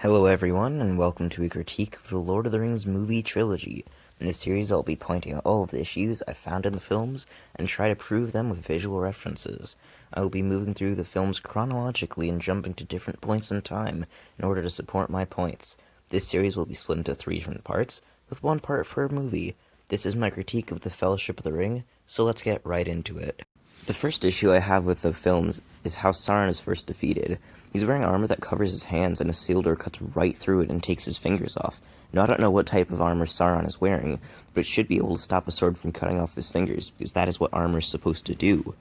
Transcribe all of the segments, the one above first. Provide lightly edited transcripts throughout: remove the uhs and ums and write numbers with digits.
Hello everyone, and welcome to a critique of the Lord of the Rings movie trilogy. In this series, I'll be pointing out all of the issues I found in the films and try to prove them with visual references. I will be moving through the films chronologically and jumping to different points in time in order to support my points. This series will be split into 3 different parts, with 1 part per movie. This is my critique of the Fellowship of the Ring, so let's get right into it. The first issue I have with the films is how Sauron is first defeated. He's wearing armor that covers his hands, and a seal door cuts right through it and takes his fingers off. Now, I don't know what type of armor Sauron is wearing, but it should be able to stop a sword from cutting off his fingers, because that is what armor is supposed to do.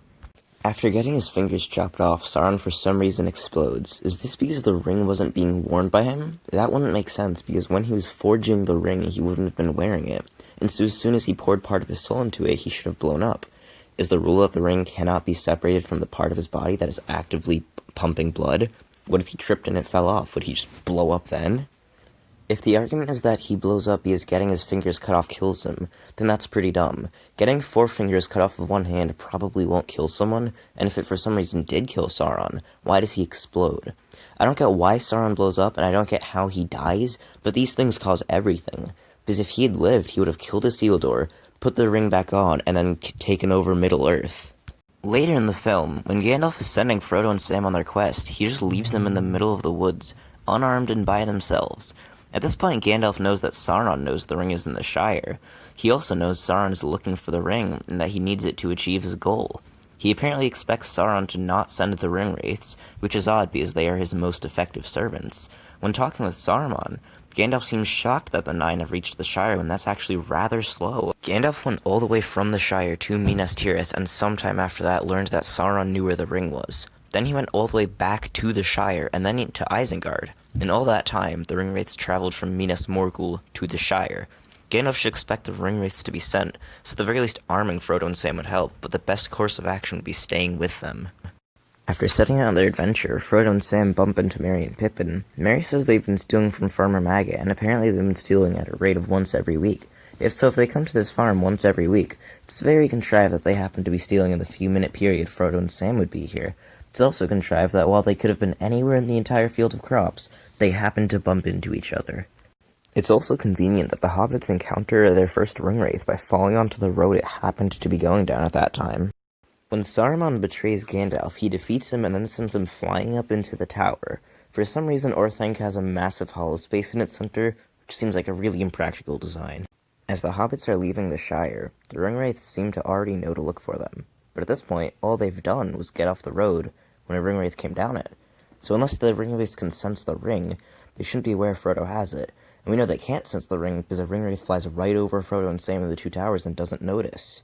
After getting his fingers chopped off, Sauron for some reason explodes. Is this because the ring wasn't being worn by him? That wouldn't make sense, because when he was forging the ring, he wouldn't have been wearing it, and so as soon as he poured part of his soul into it, he should have blown up. Is the rule of the ring cannot be separated from the part of his body that is actively pumping blood? What if he tripped and it fell off? Would he just blow up then? If the argument is that he blows up because getting his fingers cut off kills him, then that's pretty dumb. Getting 4 fingers cut off with one hand probably won't kill someone, and if it for some reason did kill Sauron, why does he explode? I don't get why Sauron blows up, and I don't get how he dies, but these things cause everything. Because if he had lived, he would have killed Isildur, put the ring back on, and then taken over Middle-earth. Later in the film, when Gandalf is sending Frodo and Sam on their quest, he just leaves them in the middle of the woods, unarmed and by themselves. At this point, Gandalf knows that Sauron knows the ring is in the Shire. He also knows Sauron is looking for the ring, and that he needs it to achieve his goal. He apparently expects Sauron to not send the ringwraiths, which is odd because they are his most effective servants. When talking with Saruman, Gandalf seems shocked that the 9 have reached the Shire when that's actually rather slow. Gandalf went all the way from the Shire to Minas Tirith, and sometime after that learned that Sauron knew where the ring was. Then he went all the way back to the Shire, and then to Isengard. In all that time, the ringwraiths traveled from Minas Morgul to the Shire. Gandalf should expect the ringwraiths to be sent, so at the very least arming Frodo and Sam would help, but the best course of action would be staying with them. After setting out on their adventure, Frodo and Sam bump into Merry and Pippin. Merry says they've been stealing from Farmer Maggot, and apparently they've been stealing at a rate of once every week. If they come to this farm once every week, it's very contrived that they happen to be stealing in the few-minute period Frodo and Sam would be here. It's also contrived that while they could have been anywhere in the entire field of crops, they happened to bump into each other. It's also convenient that the hobbits encounter their first ringwraith by falling onto the road it happened to be going down at that time. When Saruman betrays Gandalf, he defeats him and then sends him flying up into the tower. For some reason, Orthanc has a massive hollow space in its center, which seems like a really impractical design. As the hobbits are leaving the Shire, the ringwraiths seem to already know to look for them. But at this point, all they've done was get off the road when a ringwraith came down it. So unless the ringwraiths can sense the ring, they shouldn't be aware Frodo has it. And we know they can't sense the ring because a ringwraith flies right over Frodo and Sam in the 2 towers and doesn't notice.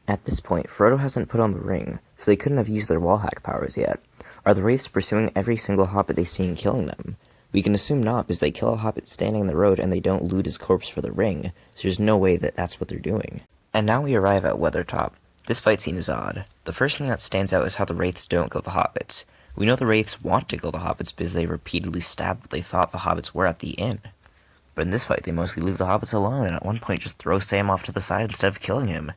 At this point, Frodo hasn't put on the ring, so they couldn't have used their wallhack powers yet. Are the wraiths pursuing every single hobbit they see and killing them? We can assume not, because they kill a hobbit standing in the road and they don't loot his corpse for the ring, so there's no way that that's what they're doing. And now we arrive at Weathertop. This fight scene is odd. The first thing that stands out is how the wraiths don't kill the hobbits. We know the wraiths want to kill the hobbits because they repeatedly stabbed what they thought the hobbits were at the inn. But in this fight, they mostly leave the hobbits alone, and at one point just throw Sam off to the side instead of killing him.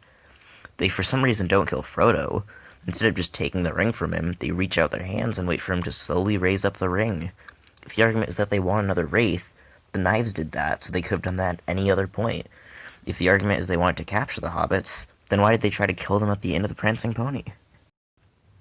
They for some reason don't kill Frodo. Instead of just taking the ring from him, they reach out their hands and wait for him to slowly raise up the ring. If the argument is that they want another wraith, the knives did that, so they could have done that at any other point. If the argument is they wanted to capture the hobbits, then why did they try to kill them at the end of the Prancing Pony?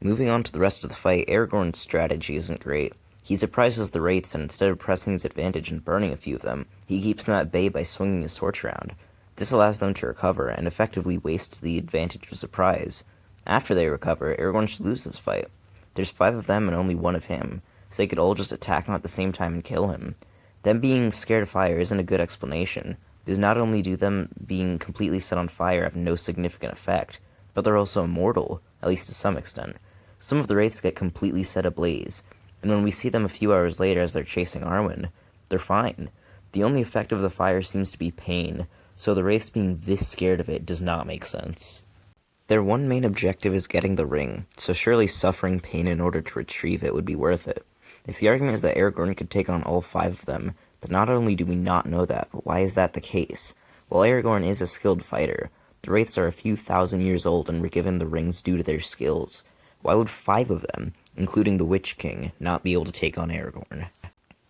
Moving on to the rest of the fight, Aragorn's strategy isn't great. He surprises the wraiths, and instead of pressing his advantage and burning a few of them, he keeps them at bay by swinging his torch around. This allows them to recover, and effectively wastes the advantage of surprise. After they recover, Aragorn should lose this fight. There's 5 of them and only 1 of him, so they could all just attack him at the same time and kill him. Them being scared of fire isn't a good explanation, because not only do them being completely set on fire have no significant effect, but they're also immortal, at least to some extent. Some of the wraiths get completely set ablaze, and when we see them a few hours later as they're chasing Arwen, they're fine. The only effect of the fire seems to be pain, so the wraiths being this scared of it does not make sense. Their one main objective is getting the ring, so surely suffering pain in order to retrieve it would be worth it. If the argument is that Aragorn could take on all 5 of them, then not only do we not know that, but why is that the case? While Aragorn is a skilled fighter, the wraiths are a few thousand years old and were given the rings due to their skills. Why would 5 of them, including the Witch King, not be able to take on Aragorn?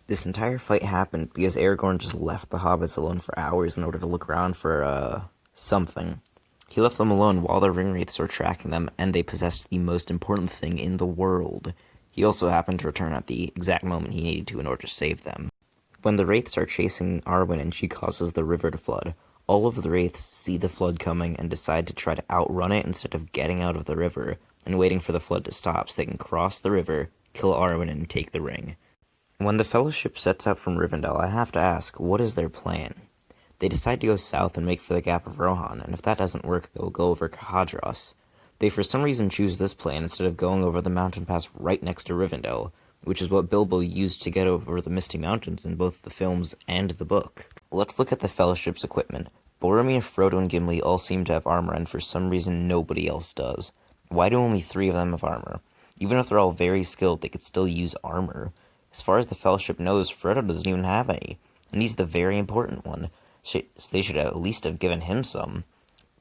This entire fight happened because Aragorn just left the hobbits alone for hours in order to look around for, something. He left them alone while the ringwraiths were tracking them, and they possessed the most important thing in the world. He also happened to return at the exact moment he needed to in order to save them. When the wraiths are chasing Arwen and she causes the river to flood, all of the wraiths see the flood coming and decide to try to outrun it instead of getting out of the river and waiting for the flood to stop so they can cross the river, kill Arwen, and take the ring. When the Fellowship sets out from Rivendell, I have to ask, what is their plan? They decide to go south and make for the Gap of Rohan, and if that doesn't work, they'll go over Khadras. They for some reason choose this plan instead of going over the mountain pass right next to Rivendell, which is what Bilbo used to get over the Misty Mountains in both the films and the book. Let's look at the Fellowship's equipment. Boromir, Frodo, and Gimli all seem to have armor, and for some reason nobody else does. Why do only 3 of them have armor? Even if they're all very skilled, they could still use armor. As far as the Fellowship knows, Frodo doesn't even have any, and he's the very important one, so they should at least have given him some.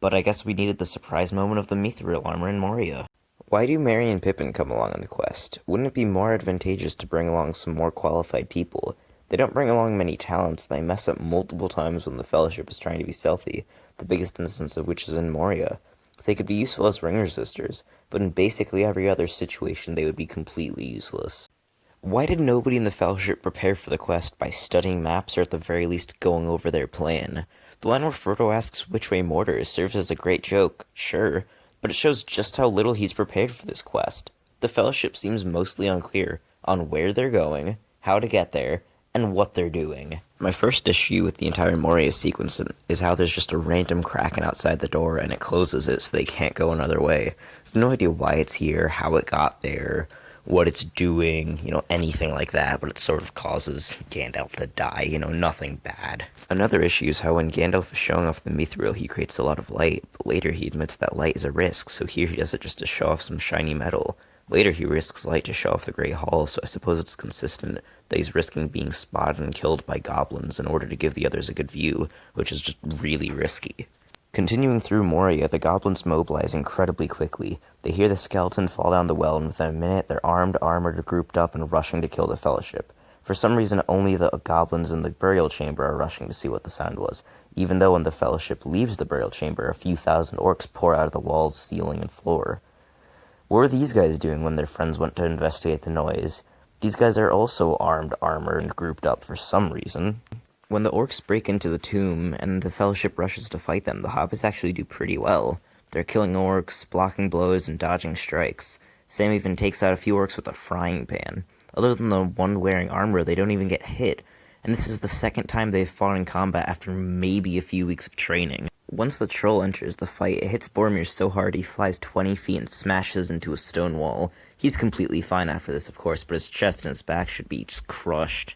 But I guess we needed the surprise moment of the Mithril armor in Moria. Why do Merry and Pippin come along on the quest? Wouldn't it be more advantageous to bring along some more qualified people? They don't bring along many talents, and they mess up multiple times when the Fellowship is trying to be stealthy, the biggest instance of which is in Moria. They could be useful as Ringer sisters, but in basically every other situation they would be completely useless. Why did nobody in the Fellowship prepare for the quest by studying maps or at the very least going over their plan? The line where Frodo asks which way Mordor is serves as a great joke, sure, but it shows just how little he's prepared for this quest. The Fellowship seems mostly unclear on where they're going, how to get there, and what they're doing. My first issue with the entire Moria sequence is how there's just a random kraken outside the door and it closes it so they can't go another way. I have no idea why it's here, how it got there, what it's doing, anything like that, but it sort of causes Gandalf to die, nothing bad. Another issue is how when Gandalf is showing off the Mithril, he creates a lot of light, but later he admits that light is a risk, so here he does it just to show off some shiny metal. Later he risks light to show off the Great Hall, so I suppose it's consistent that he's risking being spotted and killed by goblins in order to give the others a good view, which is just really risky. Continuing through Moria, the goblins mobilize incredibly quickly. They hear the skeleton fall down the well, and within a minute, they're armed, armored, grouped up, and rushing to kill the Fellowship. For some reason, only the goblins in the burial chamber are rushing to see what the sound was, even though when the Fellowship leaves the burial chamber, a few thousand orcs pour out of the walls, ceiling, and floor. What were these guys doing when their friends went to investigate the noise? These guys are also armed, armored, and grouped up for some reason. When the orcs break into the tomb and the Fellowship rushes to fight them, the hobbits actually do pretty well. They're killing orcs, blocking blows, and dodging strikes. Sam even takes out a few orcs with a frying pan. Other than the one wearing armor, they don't even get hit, and this is the second time they've fought in combat after maybe a few weeks of training. Once the troll enters the fight, it hits Boromir so hard he flies 20 feet and smashes into a stone wall. He's completely fine after this, of course, but his chest and his back should be just crushed.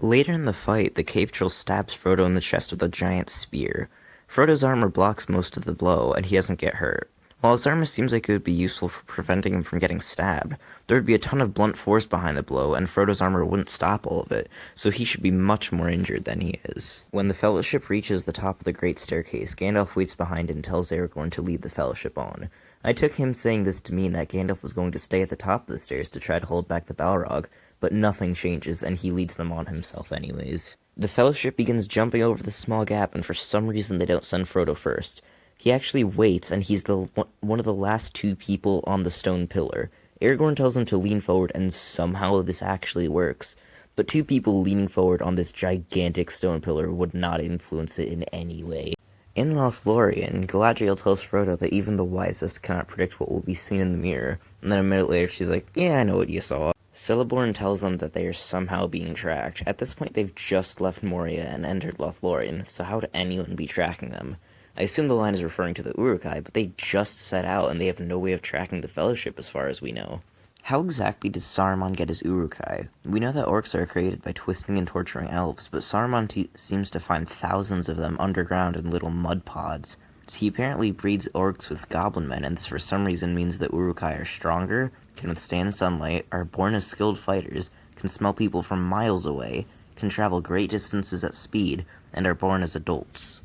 Later in the fight, the cave troll stabs Frodo in the chest with a giant spear. Frodo's armor blocks most of the blow, and he doesn't get hurt. While his armor seems like it would be useful for preventing him from getting stabbed, there would be a ton of blunt force behind the blow, and Frodo's armor wouldn't stop all of it, so he should be much more injured than he is. When the Fellowship reaches the top of the Great Staircase, Gandalf waits behind and tells Aragorn to lead the Fellowship on. I took him saying this to mean that Gandalf was going to stay at the top of the stairs to try to hold back the Balrog, but nothing changes, and he leads them on himself anyways. The Fellowship begins jumping over the small gap, and for some reason they don't send Frodo first. He actually waits, and he's one of the last 2 people on the stone pillar. Aragorn tells him to lean forward, and somehow this actually works. But 2 people leaning forward on this gigantic stone pillar would not influence it in any way. In Lothlorien, Galadriel tells Frodo that even the wisest cannot predict what will be seen in the mirror, and then a minute later she's like, yeah, I know what you saw. Celeborn tells them that they are somehow being tracked. At this point, they've just left Moria and entered Lothlorien, so how would anyone be tracking them? I assume the line is referring to the Uruk-hai, but they just set out and they have no way of tracking the Fellowship as far as we know. How exactly does Saruman get his Uruk-hai? We know that orcs are created by twisting and torturing elves, but Saruman seems to find thousands of them underground in little mud pods. He apparently breeds orcs with goblin men, and this for some reason means that Uruk-hai are stronger, can withstand sunlight, are born as skilled fighters, can smell people from miles away, can travel great distances at speed, and are born as adults.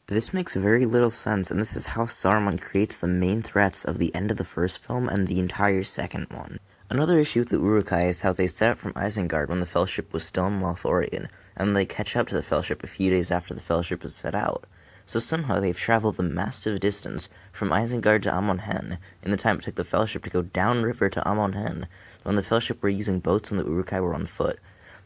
This makes very little sense, and this is how Saruman creates the main threats of the end of the first film and the entire second one. Another issue with the Uruk-hai is how they set out from Isengard when the Fellowship was still in Lothlorien, and they catch up to the Fellowship a few days after the Fellowship was set out. So somehow they've traveled the massive distance from Isengard to Amon Hen in the time it took the Fellowship to go downriver to Amon Hen, when the Fellowship were using boats and the Uruk-hai were on foot.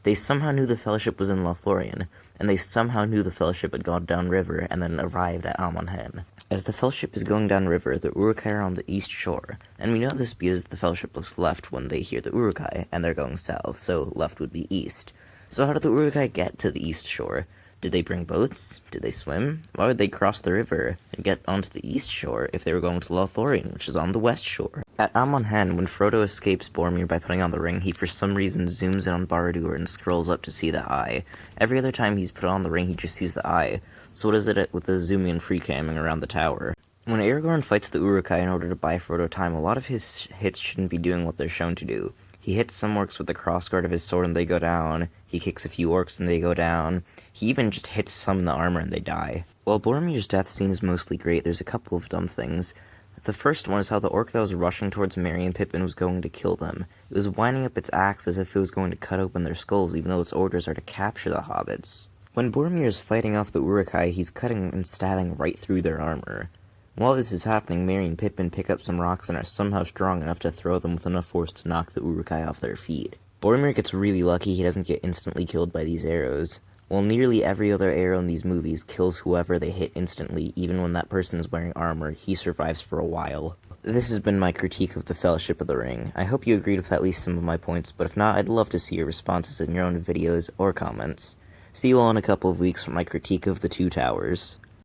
They somehow knew the Fellowship was in Lothlorien, and they somehow knew the Fellowship had gone downriver and then arrived at Amon Hen. As the Fellowship is going downriver, the Uruk-hai are on the east shore, and we know this because the Fellowship looks left when they hear the Uruk-hai, and they're going south, so left would be east. So how did the Uruk-hai get to the east shore? Did they bring boats? Did they swim? Why would they cross the river and get onto the east shore if they were going to Lothlorien, which is on the west shore? At Amon Hen, when Frodo escapes Boromir by putting on the ring, he for some reason zooms in on Barad-dûr and scrolls up to see the eye. Every other time he's put on the ring, he just sees the eye. So what is it with the zooming and free-camming around the tower? When Aragorn fights the Uruk-hai in order to buy Frodo time, a lot of his hits shouldn't be doing what they're shown to do. He hits some orcs with the crossguard of his sword and they go down. He kicks a few orcs and they go down. He even just hits some in the armor and they die. While Boromir's death scene is mostly great, there's a couple of dumb things. The first one is how the orc that was rushing towards Merry and Pippin was going to kill them. It was winding up its axe as if it was going to cut open their skulls, even though its orders are to capture the hobbits. When Boromir is fighting off the Uruk-hai, he's cutting and stabbing right through their armor. While this is happening, Merry and Pippin pick up some rocks and are somehow strong enough to throw them with enough force to knock the Uruk-hai off their feet. Boromir gets really lucky he doesn't get instantly killed by these arrows. While nearly every other arrow in these movies kills whoever they hit instantly, even when that person is wearing armor, he survives for a while. This has been my critique of the Fellowship of the Ring. I hope you agreed with at least some of my points, but if not, I'd love to see your responses in your own videos or comments. See you all in a couple of weeks for my critique of the Two Towers.